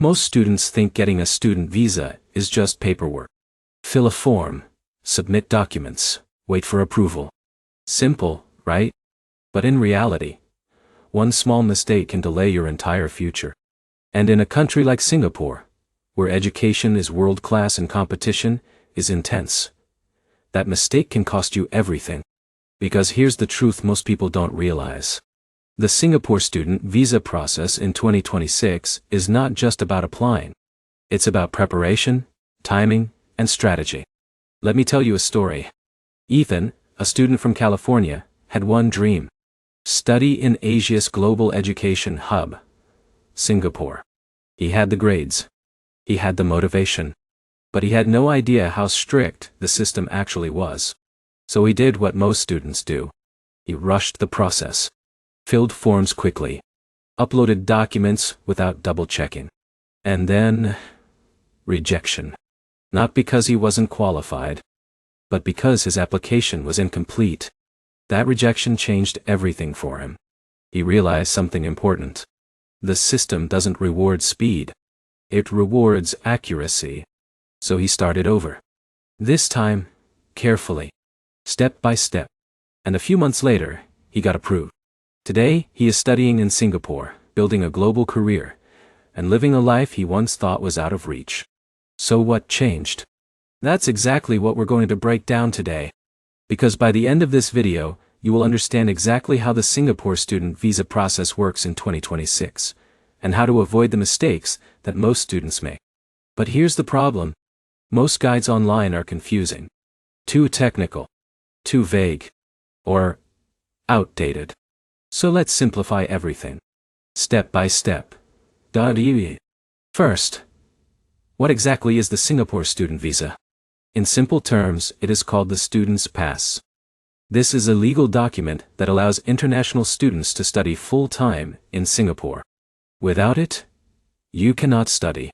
Most students think getting a student visa is just paperwork. Fill a form, submit documents, wait for approval. Simple, right? But in reality, one small mistake can delay your entire future. And in a country like Singapore, where education is world-class and competition is intense, that mistake can cost you everything. Because here's the truth most people don't realize. The Singapore student visa process in 2026 is not just about applying. It's about preparation, timing, and strategy. Let me tell you a story. Ethan, a student from California, had one dream: study in Asia's global education hub, Singapore. He had the grades. He had the motivation. But he had no idea how strict the system actually was. So he did what most students do. He rushed the process, filled forms quickly, uploaded documents without double-checking. And then, rejection. Not because he wasn't qualified, but because his application was incomplete. That rejection changed everything for him. He realized something important. The system doesn't reward speed. It rewards accuracy. So he started over. This time, carefully, step by step. And a few months later, he got approved. Today, he is studying in Singapore, building a global career, and living a life he once thought was out of reach. So what changed? That's exactly what we're going to break down today. Because by the end of this video, you will understand exactly how the Singapore student visa process works in 2026, and how to avoid the mistakes that most students make. But here's the problem. Most guides online are confusing, too technical, too vague, or outdated. So let's simplify everything, step by step. First, what exactly is the Singapore student visa? In simple terms, it is called the Student's Pass. This is a legal document that allows international students to study full-time in Singapore. Without it, you cannot study.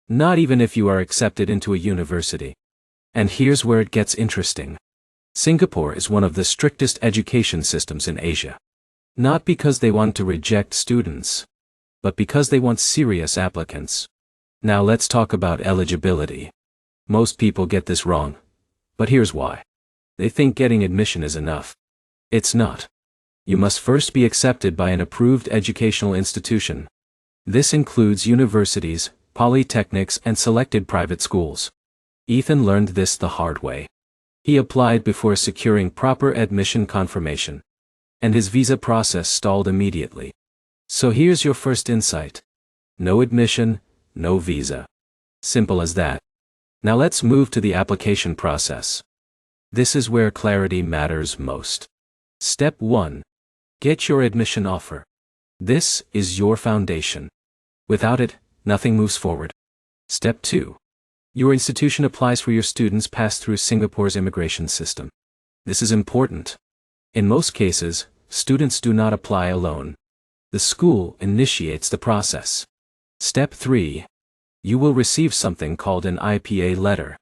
Not even if you are accepted into a university. And here's where it gets interesting. Singapore is one of the strictest education systems in Asia. Not because they want to reject students, but because they want serious applicants. Now let's talk about eligibility. Most people get this wrong. But here's why. They think getting admission is enough. It's not. You must first be accepted by an approved educational institution. This includes universities, polytechnics, and selected private schools. Ethan learned this the hard way. He applied before securing proper admission confirmation, and his visa process stalled immediately. So here's your first insight. No admission, no visa. Simple as that. Now let's move to the application process. This is where clarity matters most. Step 1. Get your admission offer. This is your foundation. Without it, nothing moves forward. Step 2. Your institution applies for your students pass through Singapore's immigration system. This is important. In most cases, students do not apply alone. The school initiates the process. Step 3. You will receive something called an IPA letter.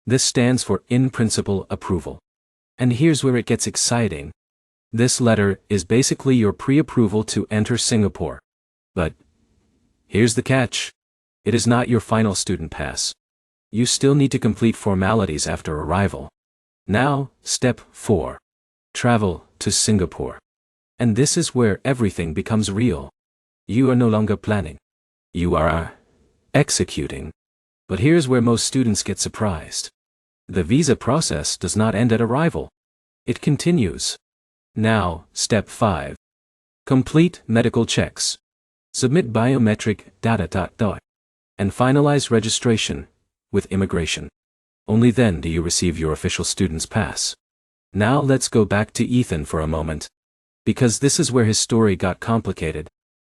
This stands for In Principle Approval. And here's where it gets exciting. This letter is basically your pre-approval to enter Singapore. But here's the catch. It is not your final student pass. You still need to complete formalities after arrival. Now, step 4. Travel to Singapore. And this is where everything becomes real. You are no longer planning. You are executing. But here's where most students get surprised. The visa process does not end at arrival. It continues. Now, step 5. Complete medical checks. Submit biometric data. And finalize registration with immigration. Only then do you receive your official student's pass. Now let's go back to Ethan for a moment. Because this is where his story got complicated.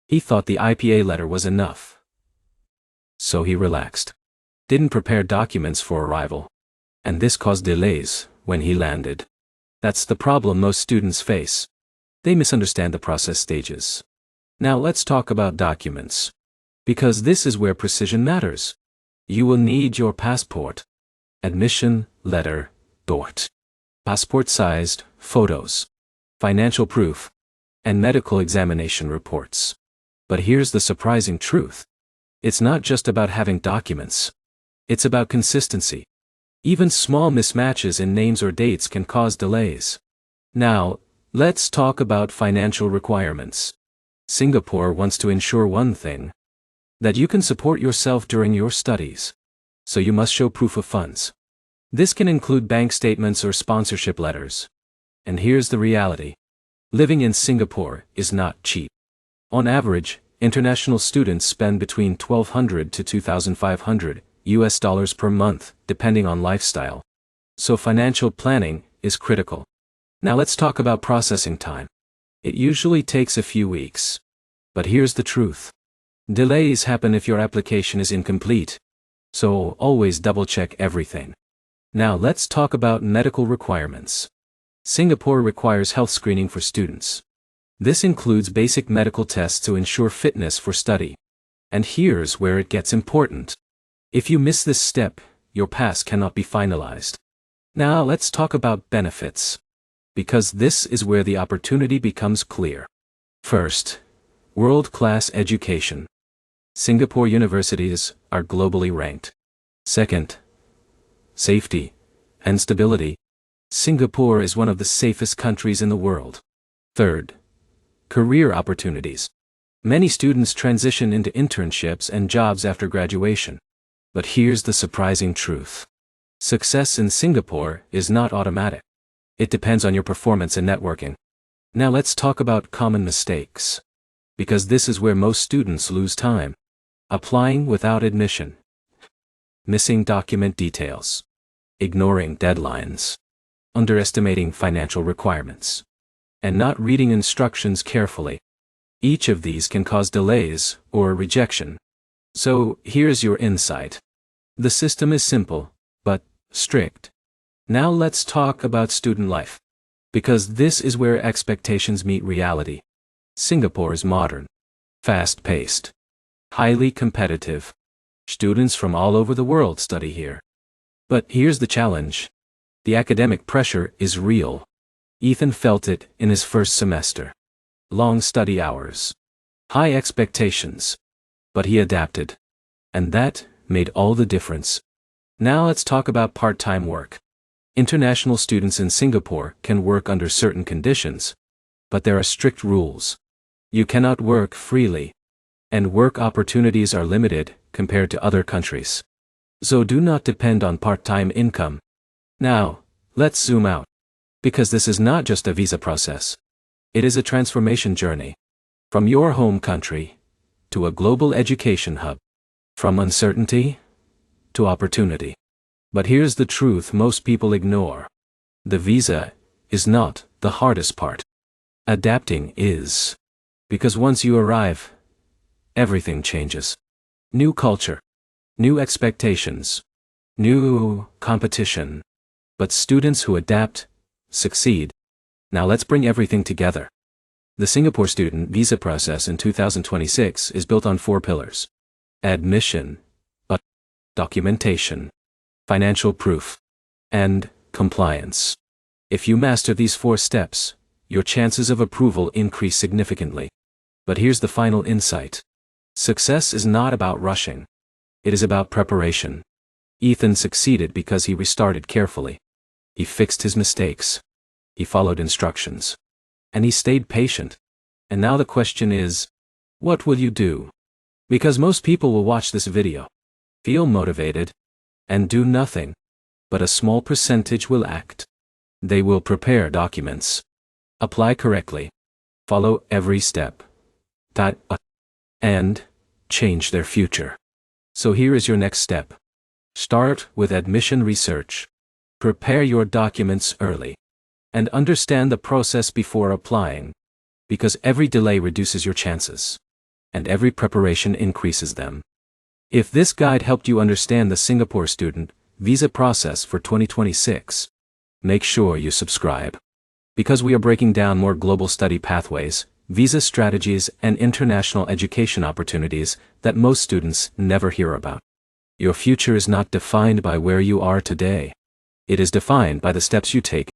He thought the IPA letter was enough. So he relaxed. Didn't prepare documents for arrival. And this caused delays when he landed. That's the problem most students face. They misunderstand the process stages. Now let's talk about documents. Because this is where precision matters. You will need your passport, admission letter, passport-sized photos, financial proof, and medical examination reports. But here's the surprising truth. It's not just about having documents. It's about consistency. Even small mismatches in names or dates can cause delays. Now, let's talk about financial requirements. Singapore wants to ensure one thing: that you can support yourself during your studies. So you must show proof of funds. This can include bank statements or sponsorship letters. And here's the reality. Living in Singapore is not cheap. On average, international students spend between $1,200 to $2,500 per month, depending on lifestyle. So financial planning is critical. Now let's talk about processing time. It usually takes a few weeks. But here's the truth. Delays happen if your application is incomplete. So always double-check everything. Now let's talk about medical requirements. Singapore requires health screening for students. This includes basic medical tests to ensure fitness for study. And here's where it gets important. If you miss this step, your pass cannot be finalized. Now let's talk about benefits. Because this is where the opportunity becomes clear. First, world-class education. Singapore universities are globally ranked. Second, safety and stability. Singapore is one of the safest countries in the world. Third, career opportunities. Many students transition into internships and jobs after graduation. But here's the surprising truth. Success in Singapore is not automatic. It depends on your performance and networking. Now let's talk about common mistakes. Because this is where most students lose time. Applying without admission. Missing document details. Ignoring deadlines. Underestimating financial requirements. And not reading instructions carefully. Each of these can cause delays or rejection. So here's your insight. The system is simple, but strict. Now let's talk about student life. Because this is where expectations meet reality. Singapore is modern, fast-paced, highly competitive. Students from all over the world study here. But here's the challenge. The academic pressure is real. Ethan felt it in his first semester. Long study hours. High expectations. But he adapted. And that made all the difference. Now let's talk about part-time work. International students in Singapore can work under certain conditions. But there are strict rules. You cannot work freely. And work opportunities are limited compared to other countries. So do not depend on part-time income. Now, let's zoom out. Because this is not just a visa process. It is a transformation journey. From your home country to a global education hub. From uncertainty to opportunity. But here's the truth most people ignore. The visa is not the hardest part. Adapting is. Because once you arrive, everything changes. New culture. New expectations. New competition. But students who adapt, succeed. Now let's bring everything together. The Singapore student visa process in 2026 is built on 4 pillars. Admission, documentation, financial proof, and compliance. If you master these 4 steps, your chances of approval increase significantly. But here's the final insight. Success is not about rushing. It is about preparation. Ethan succeeded because he restarted carefully. He fixed his mistakes. He followed instructions. And he stayed patient. And now the question is, what will you do? Because most people will watch this video, feel motivated, and do nothing. But a small percentage will act. They will prepare documents, apply correctly, follow every step, and change their future. So here is your next step. Start with admission research. Prepare your documents early. And understand the process before applying. Because every delay reduces your chances. And every preparation increases them. If this guide helped you understand the Singapore student visa process for 2026, make sure you subscribe. Because we are breaking down more global study pathways, visa strategies, and international education opportunities that most students never hear about. Your future is not defined by where you are today. It is defined by the steps you take